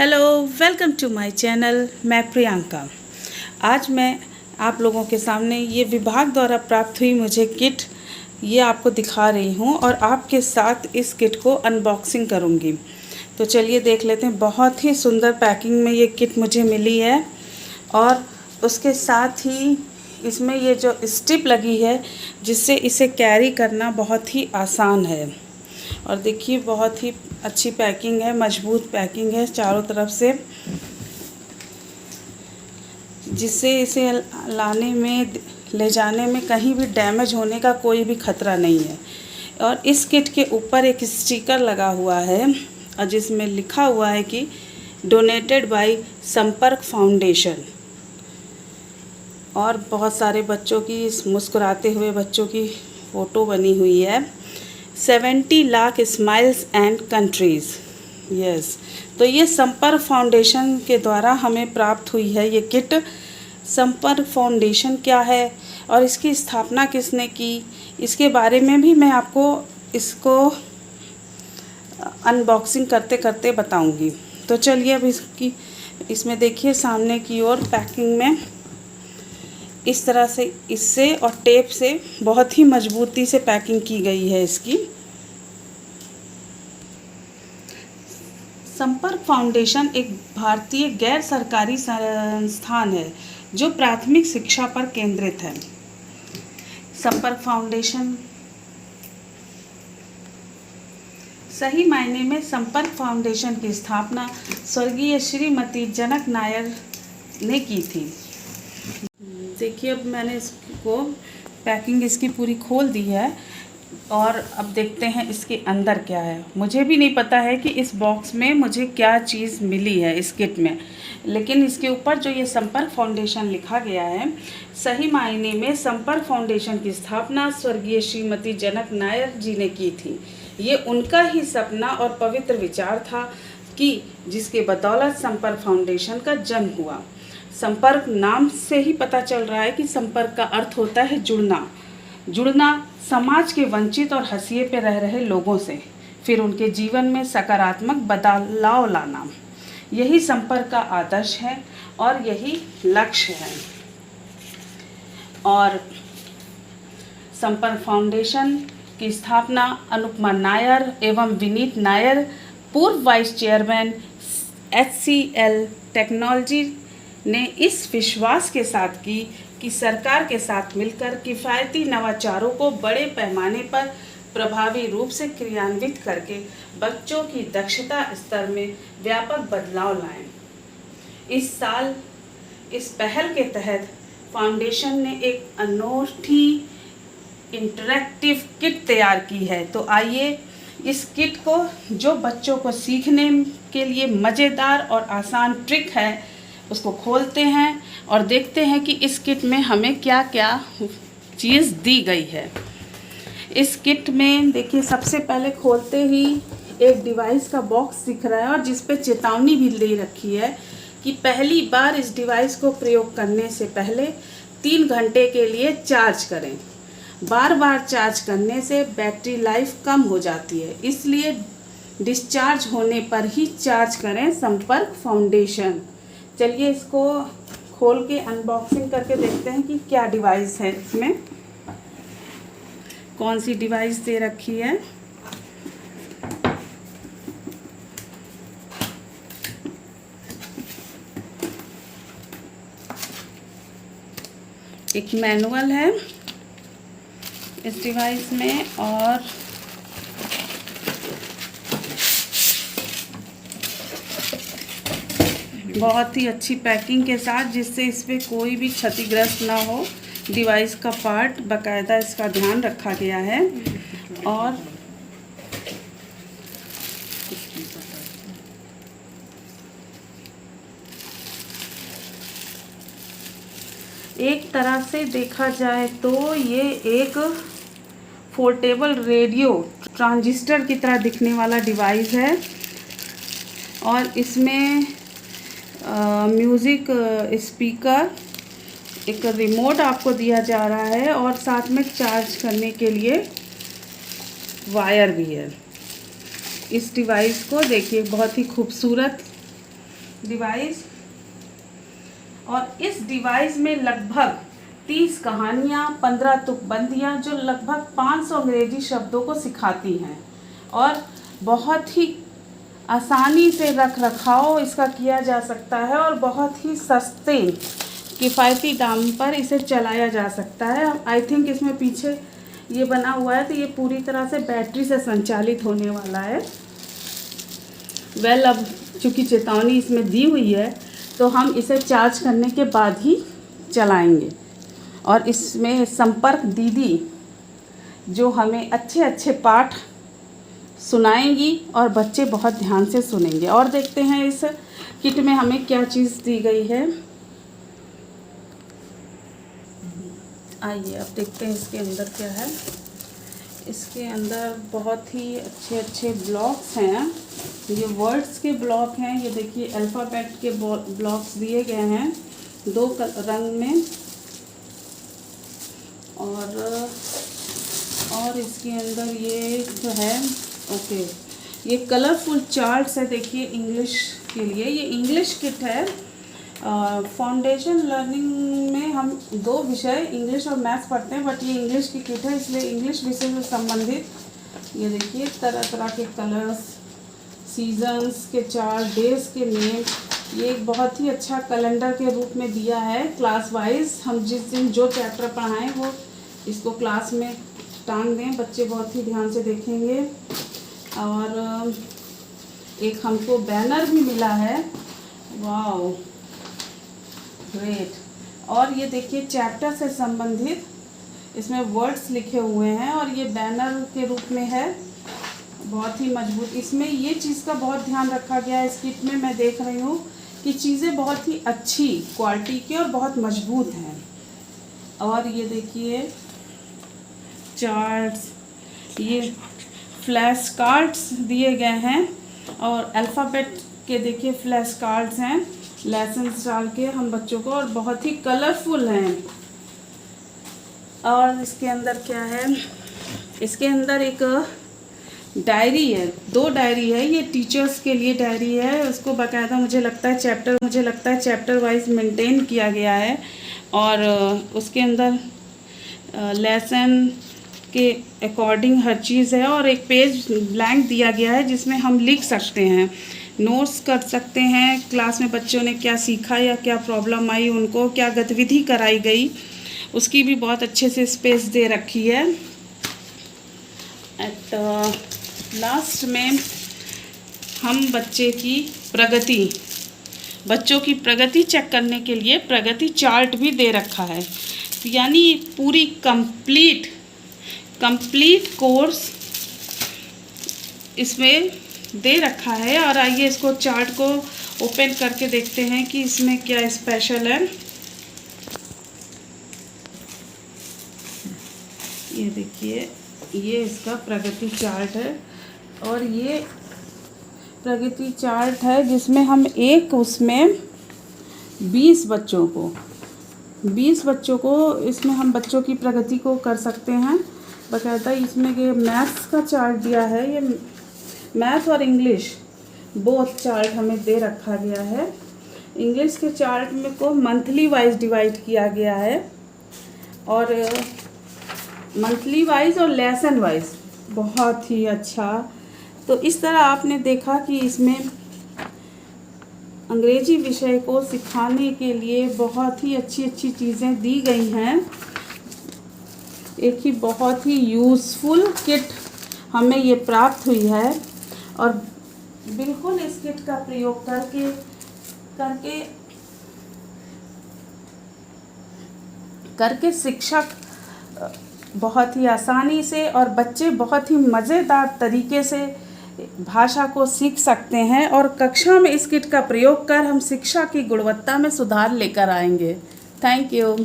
Hello, welcome to my channel. मैं प्रियंका। आज मैं आप लोगों के सामने ये विभाग द्वारा प्राप्त हुई मुझे किट ये आपको दिखा रही हूँ और आपके साथ इस किट को अनबॉक्सिंग करूँगी। तो चलिए देख लेते हैं। बहुत ही सुंदर पैकिंग में ये किट मुझे मिली है और उसके साथ ही इसमें ये जो स्ट्रिप लगी है जिससे इसे कैरी करना बहुत ही आसान है। और देखिए बहुत ही अच्छी पैकिंग है, मजबूत पैकिंग है चारों तरफ से, जिससे इसे लाने में ले जाने में कहीं भी डैमेज होने का कोई भी खतरा नहीं है। और इस किट के ऊपर एक स्टिकर लगा हुआ है और जिसमें लिखा हुआ है कि डोनेटेड बाय संपर्क फाउंडेशन। और बहुत सारे बच्चों की, मुस्कुराते हुए बच्चों की फ़ोटो बनी हुई है। 70 lakh smiles and countries. Yes, तो ये संपर्क फाउंडेशन के द्वारा हमें प्राप्त हुई है ये किट। संपर्क फाउंडेशन क्या है और इसकी स्थापना किसने की, इसके बारे में भी मैं आपको इसको अनबॉक्सिंग करते करते बताऊंगी। तो चलिए अब इसमें देखिए सामने की ओर पैकिंग में इस तरह से इससे और टेप से बहुत ही मजबूती से पैकिंग की गई है इसकी। संपर्क फाउंडेशन एक भारतीय गैर सरकारी संस्थान है जो प्राथमिक शिक्षा पर केंद्रित है। संपर्क फाउंडेशन सही मायने में संपर्क फाउंडेशन की स्थापना स्वर्गीय श्रीमती जनक नायर ने की थी। देखिए अब मैंने इसको पैकिंग इसकी पूरी खोल दी है और अब देखते हैं इसके अंदर क्या है। मुझे भी नहीं पता है कि इस बॉक्स में मुझे क्या चीज़ मिली है इस किट में, लेकिन इसके ऊपर जो ये संपर्क फाउंडेशन लिखा गया है, सही मायने में संपर्क फाउंडेशन की स्थापना स्वर्गीय श्रीमती जनक नायर जी ने की थी। ये उनका ही सपना और पवित्र विचार था कि जिसके बदौलत संपर्क फाउंडेशन का जन्म हुआ। संपर्क नाम से ही पता चल रहा है कि संपर्क का अर्थ होता है जुड़ना। जुड़ना समाज के वंचित और हाशिए पे रह रहे लोगों से, फिर उनके जीवन में सकारात्मक बदलाव लाना, यही संपर्क का आदर्श है और यही लक्ष्य है। और संपर्क फाउंडेशन की स्थापना अनुपमा नायर एवं विनीत नायर, पूर्व वाइस चेयरमैन HCL टेक्नोलॉजी ने इस विश्वास के साथ की कि सरकार के साथ मिलकर किफ़ायती नवाचारों को बड़े पैमाने पर प्रभावी रूप से क्रियान्वित करके बच्चों की दक्षता स्तर में व्यापक बदलाव लाएं। इस साल इस पहल के तहत फाउंडेशन ने एक अनोखी इंटरैक्टिव किट तैयार की है। तो आइए इस किट को, जो बच्चों को सीखने के लिए मज़ेदार और आसान ट्रिक है, उसको खोलते हैं और देखते हैं कि इस किट में हमें क्या क्या चीज़ दी गई है। इस किट में देखिए सबसे पहले खोलते ही एक डिवाइस का बॉक्स दिख रहा है और जिस पे चेतावनी भी दे रखी है कि पहली बार इस डिवाइस को प्रयोग करने से पहले 3 घंटे के लिए चार्ज करें। बार बार चार्ज करने से बैटरी लाइफ कम हो जाती है, इसलिए डिस्चार्ज होने पर ही चार्ज करें संपर्क फाउंडेशन। चलिए इसको खोल के अनबॉक्सिंग करके देखते हैं कि क्या डिवाइस है, इसमें कौन सी डिवाइस दे रखी है। एक मैनुअल है इस डिवाइस में और बहुत ही अच्छी पैकिंग के साथ, जिससे इस पर कोई भी क्षतिग्रस्त ना हो। डिवाइस का पार्ट बाकायदा इसका ध्यान रखा गया है। और एक तरह से देखा जाए तो ये एक पोर्टेबल रेडियो ट्रांजिस्टर की तरह दिखने वाला डिवाइस है और इसमें म्यूज़िक स्पीकर, एक रिमोट आपको दिया जा रहा है और साथ में चार्ज करने के लिए वायर भी है। इस डिवाइस को देखिए बहुत ही खूबसूरत डिवाइस, और इस डिवाइस में लगभग 30 कहानियाँ, 15 तुकबंदियाँ जो लगभग 500 अंग्रेजी शब्दों को सिखाती हैं, और बहुत ही आसानी से रख रखाव इसका किया जा सकता है और बहुत ही सस्ते किफ़ायती दाम पर इसे चलाया जा सकता है। आई थिंक इसमें पीछे ये बना हुआ है तो ये पूरी तरह से बैटरी से संचालित होने वाला है। अब चूँकि चेतावनी इसमें दी हुई है तो हम इसे चार्ज करने के बाद ही चलाएंगे। और इसमें संपर्क दीदी जो हमें अच्छे अच्छे पाठ सुनाएंगी और बच्चे बहुत ध्यान से सुनेंगे। और देखते हैं इस किट में हमें क्या चीज़ दी गई है। आइए अब देखते हैं इसके अंदर क्या है। इसके अंदर बहुत ही अच्छे अच्छे ब्लॉक्स हैं। ये वर्ड्स के ब्लॉक हैं। ये देखिए अल्फ़ाबेट के ब्लॉक्स दिए गए हैं 2 रंग में। और इसके अंदर ये जो है ये कलरफुल चार्ट्स है। देखिए इंग्लिश के लिए ये इंग्लिश किट है। फाउंडेशन लर्निंग में हम 2 विषय इंग्लिश और मैथ्स पढ़ते हैं, बट ये इंग्लिश की किट है इसलिए इंग्लिश विषय से संबंधित ये देखिए तरह तरह के कलर्स, सीजन्स के चार्ट, डेज के नेम। ये एक बहुत ही अच्छा कैलेंडर के रूप में दिया है क्लास वाइज। हम जिस दिन जो चैप्टर पढ़ाएं वो इसको क्लास में टांग दें, बच्चे बहुत ही ध्यान से देखेंगे। और एक हमको बैनर भी मिला है। Wow great. और ये देखिए चैप्टर से संबंधित इसमें वर्ड्स लिखे हुए हैं और ये बैनर के रूप में है, बहुत ही मजबूत। इसमें ये चीज़ का बहुत ध्यान रखा गया है इस किट में। मैं देख रही हूँ कि चीज़ें बहुत ही अच्छी क्वालिटी की और बहुत मजबूत हैं। और ये देखिए चार्ट्स, ये फ्लैश कार्ड्स दिए गए हैं और अल्फ़ाबेट के देखिए फ्लैश कार्ड्स हैं लेसन्स डाल के हम बच्चों को, और बहुत ही कलरफुल हैं। और इसके अंदर क्या है, इसके अंदर एक डायरी है, 2 डायरी है। ये टीचर्स के लिए डायरी है, उसको बाकायदा मुझे लगता है चैप्टर वाइज मेंटेन किया गया है। और उसके अंदर लेसन के अकॉर्डिंग हर चीज़ है। और एक पेज ब्लैंक दिया गया है जिसमें हम लिख सकते हैं, नोट्स कर सकते हैं, क्लास में बच्चों ने क्या सीखा या क्या प्रॉब्लम आई, उनको क्या गतिविधि कराई गई, उसकी भी बहुत अच्छे से स्पेस दे रखी है। एट लास्ट में हम बच्चों की प्रगति चेक करने के लिए प्रगति चार्ट भी दे रखा है। यानी पूरी कंप्लीट कोर्स इसमें दे रखा है। और आइए इसको चार्ट को ओपन करके देखते हैं कि इसमें क्या स्पेशल है। ये देखिए ये इसका प्रगति चार्ट है और ये प्रगति चार्ट है जिसमें हम उसमें 20 बच्चों को इसमें हम बच्चों की प्रगति को कर सकते हैं। बाकायदा इसमें ये मैथ्स का चार्ट दिया है। ये मैथ और इंग्लिश बोथ चार्ट हमें दे रखा गया है। इंग्लिश के चार्ट में को मंथली वाइज डिवाइड किया गया है और मंथली वाइज और लेसन वाइज, बहुत ही अच्छा। तो इस तरह आपने देखा कि इसमें अंग्रेजी विषय को सिखाने के लिए बहुत ही अच्छी चीज़ें दी गई हैं। एक ही बहुत ही यूज़फुल किट हमें ये प्राप्त हुई है और बिल्कुल इस किट का प्रयोग करके शिक्षक बहुत ही आसानी से और बच्चे बहुत ही मज़ेदार तरीके से भाषा को सीख सकते हैं और कक्षा में इस किट का प्रयोग कर हम शिक्षा की गुणवत्ता में सुधार लेकर आएंगे। Thank you.